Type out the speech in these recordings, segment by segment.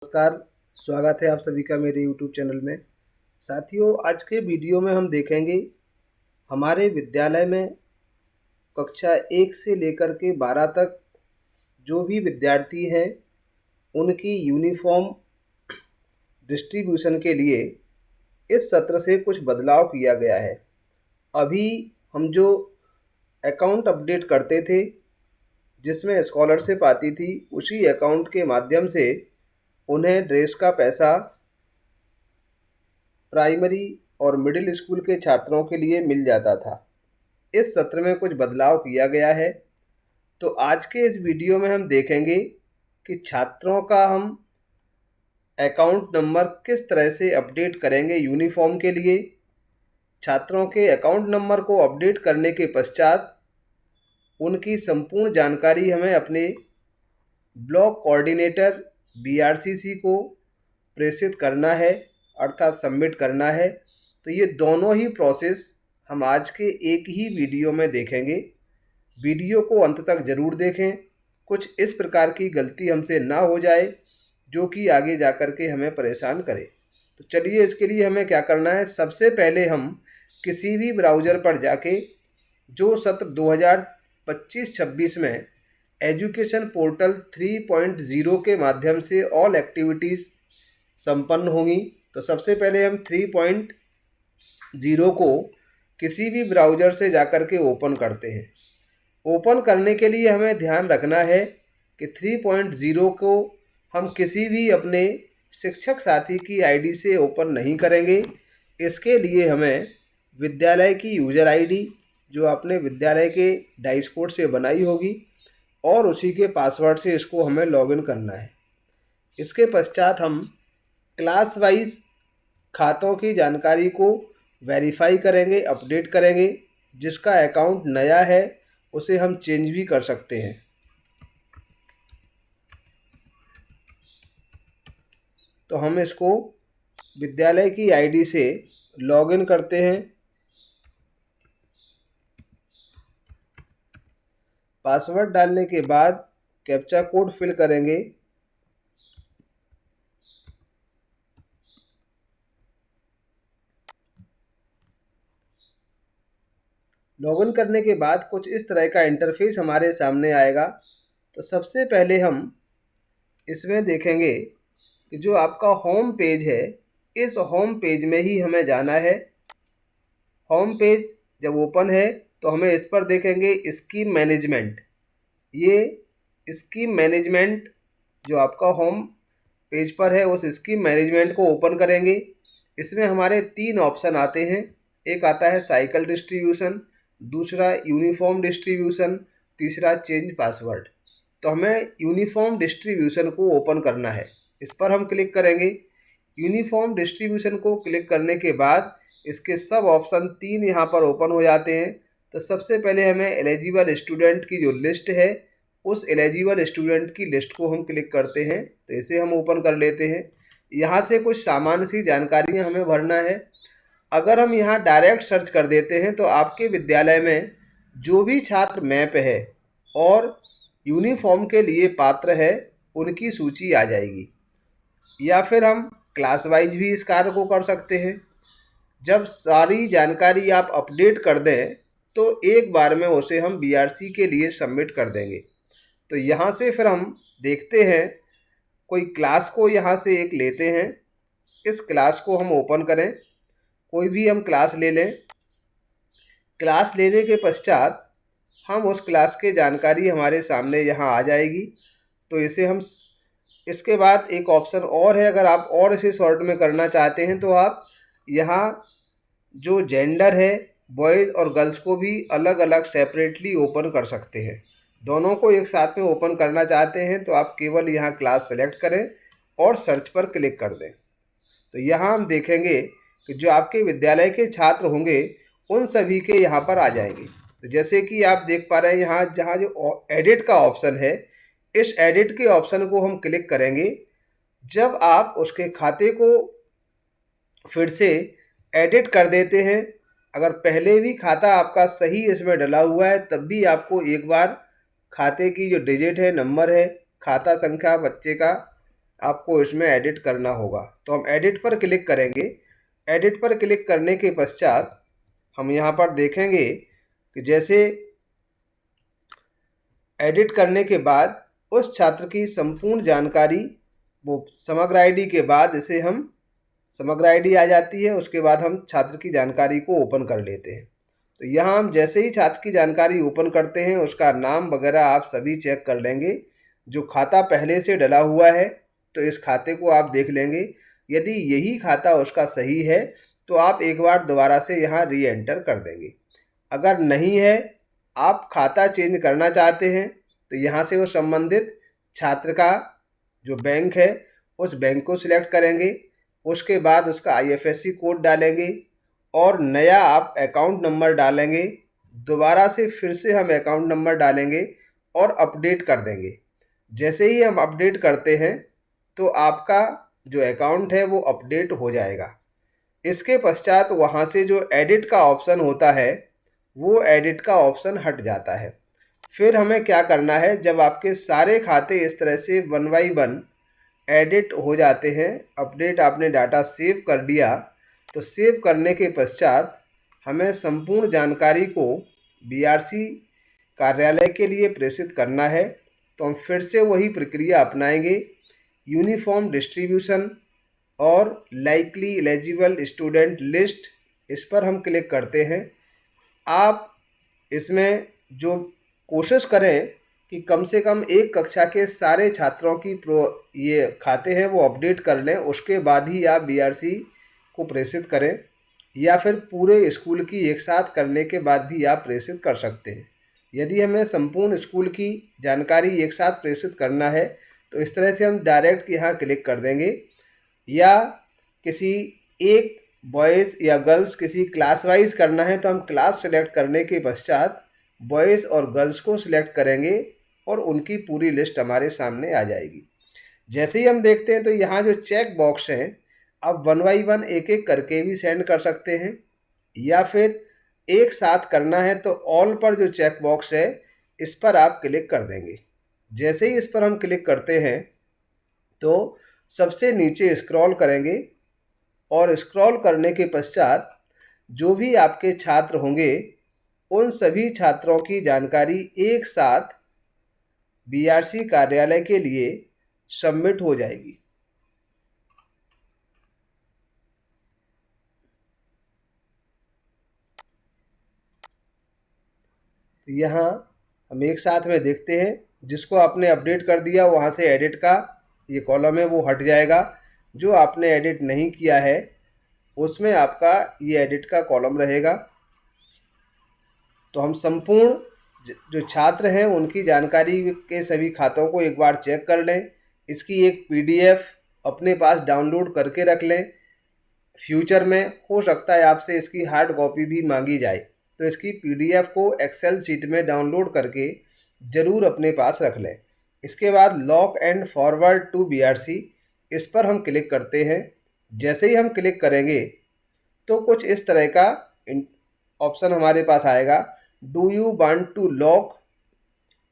नमस्कार। स्वागत है आप सभी का मेरे YouTube चैनल में। साथियों, आज के वीडियो में हम देखेंगे हमारे विद्यालय में कक्षा 1 से लेकर के 12 तक जो भी विद्यार्थी हैं उनकी यूनिफॉर्म डिस्ट्रीब्यूशन के लिए इस सत्र से कुछ बदलाव किया गया है। अभी हम जो अकाउंट अपडेट करते थे जिसमें स्कॉलरशिप आती थी, उसी अकाउंट के माध्यम से उन्हें ड्रेस का पैसा प्राइमरी और मिडिल स्कूल के छात्रों के लिए मिल जाता था। इस सत्र में कुछ बदलाव किया गया है। तो आज के इस वीडियो में हम देखेंगे कि छात्रों का हम अकाउंट नंबर किस तरह से अपडेट करेंगे यूनिफॉर्म के लिए। छात्रों के अकाउंट नंबर को अपडेट करने के पश्चात उनकी संपूर्ण जानकारी हमें अपने ब्लॉक कोऑर्डिनेटर BRCC को प्रेषित करना है, अर्थात सबमिट करना है। तो ये दोनों ही प्रोसेस हम आज के एक ही वीडियो में देखेंगे। वीडियो को अंत तक ज़रूर देखें, कुछ इस प्रकार की गलती हमसे ना हो जाए जो कि आगे जा कर के हमें परेशान करे। तो चलिए, इसके लिए हमें क्या करना है। सबसे पहले हम किसी भी ब्राउज़र पर जाके जो सत्र 2025-26 में एजुकेशन पोर्टल 3.0 के माध्यम से ऑल एक्टिविटीज़ संपन्न होंगी, तो सबसे पहले हम 3.0 को किसी भी ब्राउज़र से जाकर के ओपन करते हैं। ओपन करने के लिए हमें ध्यान रखना है कि 3.0 को हम किसी भी अपने शिक्षक साथी की आईडी से ओपन नहीं करेंगे। इसके लिए हमें विद्यालय की यूज़र आईडी जो आपने विद्यालय के डाइस कोड से बनाई होगी और उसी के पासवर्ड से इसको हमें लॉगिन करना है। इसके पश्चात हम क्लास वाइज खातों की जानकारी को वेरीफाई करेंगे, अपडेट करेंगे। जिसका अकाउंट नया है उसे हम चेंज भी कर सकते हैं। तो हम इसको विद्यालय की आईडी से लॉगिन करते हैं। पासवर्ड डालने के बाद कैप्चा कोड फिल करेंगे। लॉगिन करने के बाद कुछ इस तरह का इंटरफेस हमारे सामने आएगा। तो सबसे पहले हम इसमें देखेंगे कि जो आपका होम पेज है, इस होम पेज में ही हमें जाना है। होम पेज जब ओपन है तो हमें इस पर देखेंगे स्कीम मैनेजमेंट। ये स्कीम मैनेजमेंट जो आपका होम पेज पर है, उस स्कीम मैनेजमेंट को ओपन करेंगे। इसमें हमारे 3 ऑप्शन आते हैं। एक आता है साइकिल डिस्ट्रीब्यूशन, दूसरा यूनिफॉर्म डिस्ट्रीब्यूशन, तीसरा चेंज पासवर्ड। तो हमें यूनिफॉर्म डिस्ट्रीब्यूशन को ओपन करना है। इस पर हम क्लिक करेंगे। यूनिफॉर्म डिस्ट्रीब्यूशन को क्लिक करने के बाद इसके सब ऑप्शन 3 यहाँ पर ओपन हो जाते हैं। तो सबसे पहले हमें एलिजिबल स्टूडेंट की जो लिस्ट है, उस एलिजिबल स्टूडेंट की लिस्ट को हम क्लिक करते हैं। तो इसे हम ओपन कर लेते हैं। यहाँ से कुछ सामान्य सी जानकारियाँ हमें भरना है। अगर हम यहाँ डायरेक्ट सर्च कर देते हैं तो आपके विद्यालय में जो भी छात्र मैप है और यूनिफॉर्म के लिए पात्र है, उनकी सूची आ जाएगी। या फिर हम क्लास वाइज भी इस कार्य को कर सकते हैं। जब सारी जानकारी आप अपडेट कर दें तो एक बार में उसे हम BRC के लिए सबमिट कर देंगे। तो यहाँ से फिर हम देखते हैं, कोई क्लास को यहाँ से एक लेते हैं। इस क्लास को हम ओपन करें, कोई भी हम क्लास ले लें। क्लास लेने के पश्चात हम उस क्लास के जानकारी हमारे सामने यहाँ आ जाएगी। तो इसे हम इसके बाद एक ऑप्शन और है, अगर आप और इसे शॉर्ट में करना चाहते हैं तो आप यहाँ जो जेंडर है, बॉयज़ और गर्ल्स को भी अलग अलग सेपरेटली ओपन कर सकते हैं। दोनों को एक साथ में ओपन करना चाहते हैं तो आप केवल यहाँ क्लास सेलेक्ट करें और सर्च पर क्लिक कर दें। तो यहाँ हम देखेंगे कि जो आपके विद्यालय के छात्र होंगे उन सभी के यहाँ पर आ जाएंगे। तो जैसे कि आप देख पा रहे हैं, यहाँ जहाँ जो एडिट का ऑप्शन है, इस एडिट के ऑप्शन को हम क्लिक करेंगे। जब आप उसके खाते को फिर से एडिट कर देते हैं, अगर पहले भी खाता आपका सही इसमें डला हुआ है, तब भी आपको एक बार खाते की जो डिजिट है, नंबर है, खाता संख्या बच्चे का आपको इसमें एडिट करना होगा। तो हम एडिट पर क्लिक करेंगे। एडिट पर क्लिक करने के पश्चात हम यहाँ पर देखेंगे कि जैसे एडिट करने के बाद उस छात्र की संपूर्ण जानकारी, वो समग्र आईडी के बाद इसे हम समग्र आईडी आ जाती है, उसके बाद हम छात्र की जानकारी को ओपन कर लेते हैं। तो यहाँ हम जैसे ही छात्र की जानकारी ओपन करते हैं उसका नाम वगैरह आप सभी चेक कर लेंगे। जो खाता पहले से डला हुआ है तो इस खाते को आप देख लेंगे। यदि यही खाता उसका सही है तो आप एक बार दोबारा से यहाँ री एंटर कर देंगे। अगर नहीं है, आप खाता चेंज करना चाहते हैं, तो यहाँ से वो संबंधित छात्र का जो बैंक है उस बैंक को सिलेक्ट करेंगे। उसके बाद उसका IFSC कोड डालेंगे और नया आप अकाउंट नंबर डालेंगे। दोबारा से फिर से हम अकाउंट नंबर डालेंगे और अपडेट कर देंगे। जैसे ही हम अपडेट करते हैं तो आपका जो अकाउंट है वो अपडेट हो जाएगा। इसके पश्चात वहाँ से जो एडिट का ऑप्शन होता है वो एडिट का ऑप्शन हट जाता है। फिर हमें क्या करना है, जब आपके सारे खाते इस तरह से 1 बाय 1 एडिट हो जाते हैं, अपडेट आपने डाटा सेव कर दिया, तो सेव करने के पश्चात हमें संपूर्ण जानकारी को BRC कार्यालय के लिए प्रेषित करना है। तो हम फिर से वही प्रक्रिया अपनाएंगे। यूनिफॉर्म डिस्ट्रीब्यूशन और लाइकली एलिजिबल स्टूडेंट लिस्ट, इस पर हम क्लिक करते हैं। आप इसमें जो कोशिश करें कि कम से कम एक कक्षा के सारे छात्रों की ये खाते हैं वो अपडेट कर लें, उसके बाद ही आप BRC को प्रेषित करें, या फिर पूरे स्कूल की एक साथ करने के बाद भी आप प्रेषित कर सकते हैं। यदि हमें संपूर्ण स्कूल की जानकारी एक साथ प्रेषित करना है तो इस तरह से हम डायरेक्ट यहाँ क्लिक कर देंगे, या किसी एक बॉयज़ या गर्ल्स किसी क्लास वाइज करना है तो हम क्लास सेलेक्ट करने के पश्चात बॉयज़ और गर्ल्स को सिलेक्ट करेंगे और उनकी पूरी लिस्ट हमारे सामने आ जाएगी। जैसे ही हम देखते हैं तो यहाँ जो चेक बॉक्स हैं, आप 1 बाय 1 एक एक करके भी सेंड कर सकते हैं, या फिर एक साथ करना है तो ऑल पर जो चेक बॉक्स है इस पर आप क्लिक कर देंगे। जैसे ही इस पर हम क्लिक करते हैं तो सबसे नीचे स्क्रॉल करेंगे और स्क्रॉल करने के पश्चात जो भी आपके छात्र होंगे उन सभी छात्रों की जानकारी एक साथ BRC कार्यालय के लिए सबमिट हो जाएगी। यहाँ हम एक साथ में देखते हैं, जिसको आपने अपडेट कर दिया वहाँ से एडिट का ये कॉलम है वो हट जाएगा। जो आपने एडिट नहीं किया है उसमें आपका ये एडिट का कॉलम रहेगा। तो हम संपूर्ण जो छात्र हैं उनकी जानकारी के सभी खातों को एक बार चेक कर लें। इसकी एक PDF अपने पास डाउनलोड करके रख लें। फ्यूचर में हो सकता है आपसे इसकी हार्ड कॉपी भी मांगी जाए, तो इसकी PDF को एक्सेल शीट में डाउनलोड करके ज़रूर अपने पास रख लें। इसके बाद lock and forward to BRC, इस पर हम क्लिक करते हैं। जैसे ही हम क्लिक करेंगे तो कुछ इस तरह का ऑप्शन हमारे पास आएगा, do you want to lock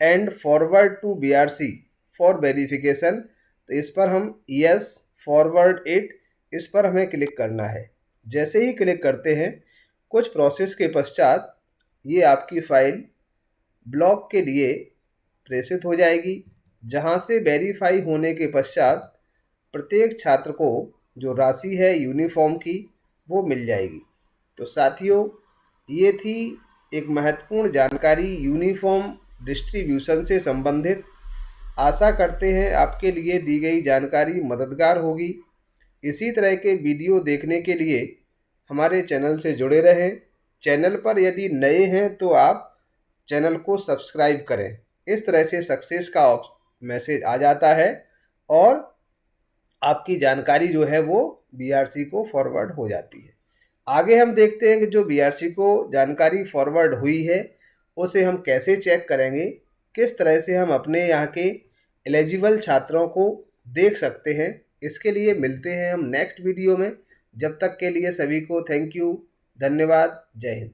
and forward to BRC for verification. तो इस पर हम यस फॉरवर्ड इट, इस पर हमें क्लिक करना है। जैसे ही क्लिक करते हैं कुछ प्रोसेस के पश्चात ये आपकी फ़ाइल ब्लॉक के लिए प्रेषित हो जाएगी, जहां से वेरीफाई होने के पश्चात प्रत्येक छात्र को जो राशि है यूनिफॉर्म की वो मिल जाएगी। तो साथियों, ये थी एक महत्वपूर्ण जानकारी यूनिफॉर्म डिस्ट्रीब्यूशन से संबंधित। आशा करते हैं आपके लिए दी गई जानकारी मददगार होगी। इसी तरह के वीडियो देखने के लिए हमारे चैनल से जुड़े रहें। चैनल पर यदि नए हैं तो आप चैनल को सब्सक्राइब करें। इस तरह से सक्सेस का मैसेज आ जाता है और आपकी जानकारी जो है वो BRC को फॉरवर्ड हो जाती है। आगे हम देखते हैं कि जो BRC को जानकारी फॉरवर्ड हुई है उसे हम कैसे चेक करेंगे, किस तरह से हम अपने यहाँ के एलिजिबल छात्रों को देख सकते हैं। इसके लिए मिलते हैं हम नेक्स्ट वीडियो में। जब तक के लिए सभी को थैंक यू, धन्यवाद, जय हिंद।